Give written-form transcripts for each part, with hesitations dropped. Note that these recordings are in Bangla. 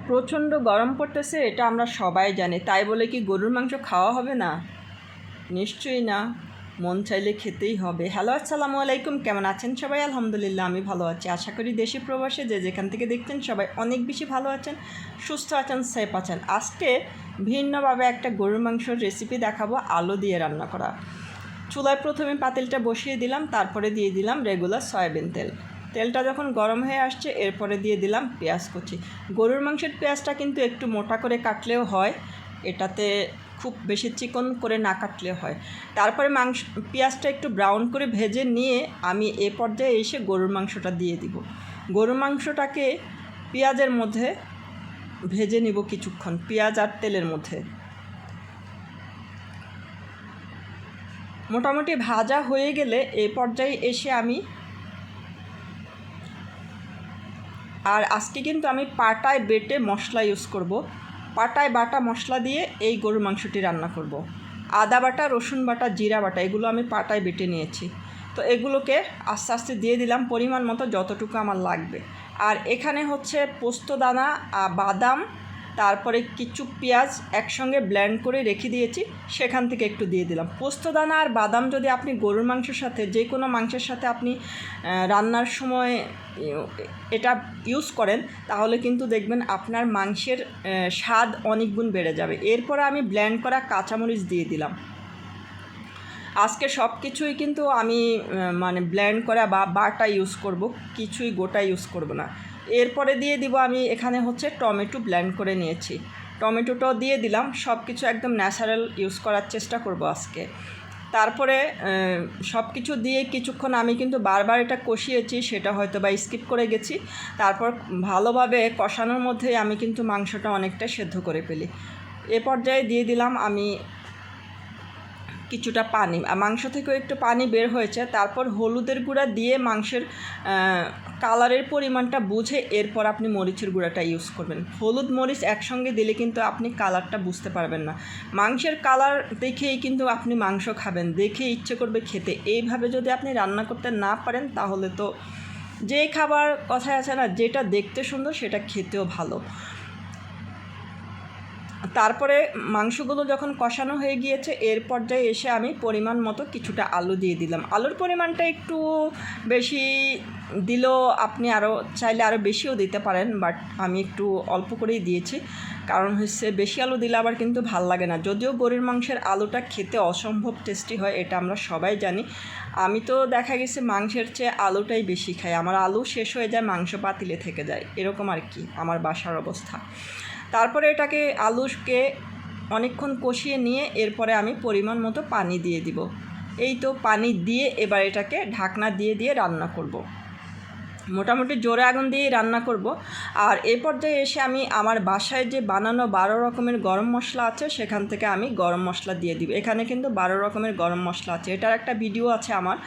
প্রচণ্ড গরম পড়তেছে, এটা আমরা সবাই জানি। তাই বলে কি গরুর মাংস খাওয়া হবে না? নিশ্চয়ই না, মন চাইলে খেতেই হবে। হ্যালো, আসসালামু আলাইকুম, কেমন আছেন সবাই? আলহামদুলিল্লাহ আমি ভালো আছি। আশা করি দেশি প্রবাসে যে যেখান থেকে দেখছেন সবাই অনেক বেশি ভালো আছেন, সুস্থ আছেন, সেফ আছেন। আজকে ভিন্নভাবে একটা গরুর মাংসর রেসিপি দেখাবো, আলু দিয়ে রান্না করা। চুলায় প্রথমে পাতিলটা বসিয়ে দিলাম, তারপরে দিয়ে দিলাম রেগুলার সয়াবিন তেল। তেলটা যখন গরম হয়ে আসছে এরপরে দিয়ে দিলাম পেঁয়াজ কুচি। গরুর মাংসের পেঁয়াজটা কিন্তু একটু মোটা করে কাটলেও হয়, এটাতে খুব বেশি চিকন করে না কাটলেও হয়। তারপরে পেঁয়াজটা একটু ব্রাউন করে ভেজে নিয়ে আমি এ পর্যায়ে এসে গরুর মাংসটা দিয়ে দিব। গরুর মাংসটাকে পেঁয়াজের মধ্যে ভেজে নিব কিছুক্ষণ, পেঁয়াজ আর তেলের মধ্যে। মোটামুটি ভাজা হয়ে গেলে এই পর্যায়ে এসে আজকে কিন্তু আমি পাটায় বেটে মশলা ইউজ করব। পাটায় বাটা মশলা দিয়ে এই গরুর মাংসটি রান্না করব। আদা বাটা, রসুন বাটা, জিরা বাটা এগুলো আমি পাটায় বেটে নিয়েছি। তো এগুলোকে আস্তে আস্তে দিয়ে দিলাম পরিমাণ মতো, যতটুকু আমার লাগবে। আর এখানে হচ্ছে পোস্তদানা, বাদাম, তারপরে কিছু পেঁয়াজ একসঙ্গে ব্লেন্ড করে রেখে দিয়েছি, সেখান থেকে একটু দিয়ে দিলাম। পোস্তদানা আর বাদাম যদি আপনি গরুর মাংসের সাথে, যে কোনো মাংসের সাথে আপনি রান্নার সময় এটা ইউজ করেন, তাহলে কিন্তু দেখবেন আপনার মাংসের স্বাদ অনেক গুণ বেড়ে যাবে। এরপর আমি ব্লেন্ড করা কাঁচামরিচ দিয়ে দিলাম। আজকে সব কিছুই কিন্তু আমি ব্লেন্ড করা বা বাটা ইউজ করব, কিছুই গোটা ইউজ করব না। এরপরে দিয়ে দিব আমি এখানে হচ্ছে টমেটো ব্লেন্ড করে নিয়েছি, টমেটোটাও দিয়ে দিলাম। সব কিছু একদম ন্যাচারাল ইউজ করার চেষ্টা করব আজকে। তারপরে সব কিছু দিয়ে কিছুক্ষণ আমি কিন্তু বারবার এটা কষিয়েছি, সেটা হয়তো বা স্কিপ করে গেছি। তারপর ভালোভাবে কষানোর মধ্যেই আমি কিন্তু মাংসটা অনেকটা সেদ্ধ করে ফেলি। এ পর্যায়ে দিয়ে দিলাম আমি কিছুটা পানি, মাংস থেকেও একটু পানি বের হয়েছে। তারপর হলুদের গুঁড়া দিয়ে মাংসের কালারের পরিমাণটা বুঝে এরপর আপনি মরিচের গুঁড়াটা ইউজ করবেন। হলুদ মরিচ একসঙ্গে দিলে কিন্তু আপনি কালারটা বুঝতে পারবেন না। মাংসের কালার দেখেই কিন্তু আপনি মাংস খাবেন, দেখে ইচ্ছে করবে খেতে। এইভাবে যদি আপনি রান্না করতে না পারেন তাহলে তো যে খাবার কথায় আছে না, যেটা দেখতে সুন্দর সেটা খেতেও ভালো। তারপরে মাংসগুলো যখন কষানো হয়ে গিয়েছে এর পর্যায়ে এসে আমি পরিমাণ মতো কিছুটা আলু দিয়ে দিলাম। আলুর পরিমাণটা একটু বেশি দিলেও আপনি আরও চাইলে আরও বেশিও দিতে পারেন, বাট আমি একটু অল্প করেই দিয়েছি। কারণ হচ্ছে বেশি আলু দিলে আবার কিন্তু ভাল লাগে না। যদিও গরুর মাংসের আলুটা খেতে অসম্ভব টেস্টি হয়, এটা আমরা সবাই জানি। আমি তো দেখা গেছে মাংসের চেয়ে আলুটাই বেশি খাই। আমার আলু শেষ হয়ে যায়, মাংস পাতিলে থেকে যায়, এরকম আর কি আমার বাসার অবস্থা। তারপরে এটাকে আলুকে অনেকক্ষণ কষিয়ে নিয়ে এরপরে আমি পরিমাণ মতো পানি দিয়ে দিব। এই তো পানি দিয়ে এবার এটাকে ঢাকনা দিয়ে দিয়ে রান্না করব। মোটামুটি জোরে আগুন দিয়ে রান্না করব। আর এ পর্যায়ে এসে আমি আমার বাসায় যে বানানো 12 রকমের গরম মশলা আছে, সেখান থেকে আমি গরম মশলা দিয়ে দিব। এখানে কিন্তু 12 রকমের গরম মশলা আছে, এটার একটা ভিডিও আছে আমার।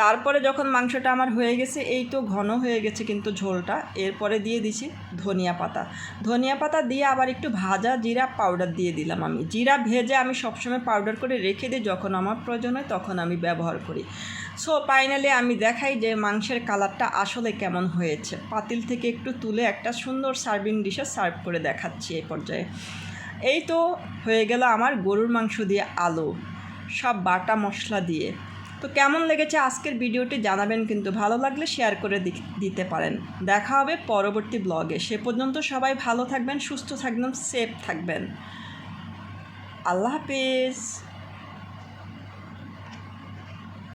তারপরে যখন মাংসটা আমার হয়ে গেছে, এই তো ঘন হয়ে গেছে কিন্তু ঝোলটা, এরপরে দিয়ে দিছি ধনিয়া পাতা। ধনিয়া পাতা দিয়ে আবার একটু ভাজা জিরা পাউডার দিয়ে দিলাম। আমি জিরা ভেজে আমি সবসময় পাউডার করে রেখে দিই, যখন আমার প্রয়োজন হয় তখন আমি ব্যবহার করি। সো ফাইনালি আমি দেখাই যে মাংসের কালারটা আসলে কেমন হয়েছে। পাতিল থেকে একটু তুলে একটা সুন্দর সার্ভিং ডিশে সার্ভ করে দেখাচ্ছি এই পর্যায়ে। এই তো হয়ে গেল আমার গরুর মাংস দিয়ে আলু, সব বাটা মশলা দিয়ে। তো কেমন লেগেছে আজকের ভিডিওটি জানাবেন, কিন্তু ভালো লাগলে শেয়ার করে দিতে পারেন। দেখা হবে পরবর্তী ব্লগে। সে পর্যন্ত সবাই ভালো থাকবেন, সুস্থ থাকবেন, সেফ থাকবেন। আল্লাহ হাফেজ।